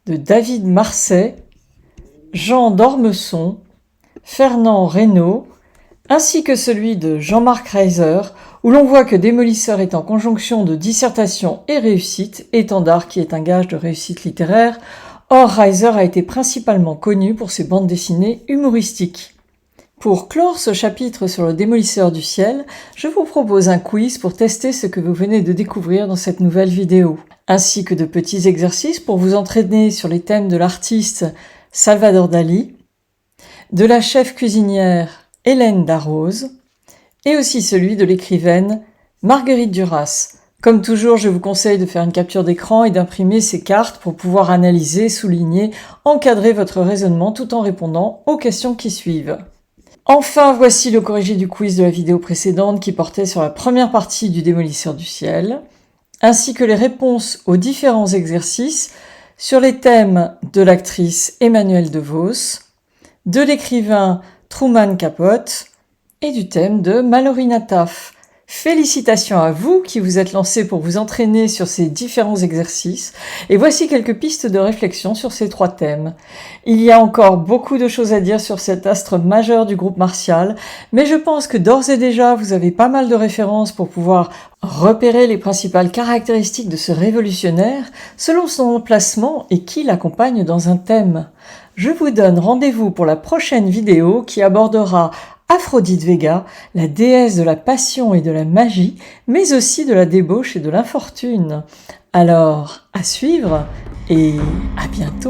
[SPEAKER 1] de David Marsay, Jean d'Ormesson, Fernand Reynaud, ainsi que celui de Jean-Marc Reiser, où l'on voit que démolisseur est en conjonction de dissertation et réussite, étendard qui est un gage de réussite littéraire. Or, Reiser a été principalement connu pour ses bandes dessinées humoristiques. Pour clore ce chapitre sur le démolisseur du ciel, je vous propose un quiz pour tester ce que vous venez de découvrir dans cette nouvelle vidéo, ainsi que de petits exercices pour vous entraîner sur les thèmes de l'artiste Salvador Dali, de la chef cuisinière Hélène Darroze, et aussi celui de l'écrivaine Marguerite Duras. Comme toujours, je vous conseille de faire une capture d'écran et d'imprimer ces cartes pour pouvoir analyser, souligner, encadrer votre raisonnement tout en répondant aux questions qui suivent. Enfin, voici le corrigé du quiz de la vidéo précédente qui portait sur la première partie du démolisseur du ciel, ainsi que les réponses aux différents exercices sur les thèmes de l'actrice Emmanuelle DeVos, de l'écrivain Truman Capote et du thème de Mallory Nataf. Félicitations à vous qui vous êtes lancés pour vous entraîner sur ces différents exercices et voici quelques pistes de réflexion sur ces trois thèmes. Il y a encore beaucoup de choses à dire sur cet astre majeur du groupe martial, mais je pense que d'ores et déjà vous avez pas mal de références pour pouvoir repérer les principales caractéristiques de ce révolutionnaire selon son emplacement et qui l'accompagne dans un thème. Je vous donne rendez-vous pour la prochaine vidéo qui abordera Aphrodite Vega, la déesse de la passion et de la magie, mais aussi de la débauche et de l'infortune. Alors, à suivre et à bientôt!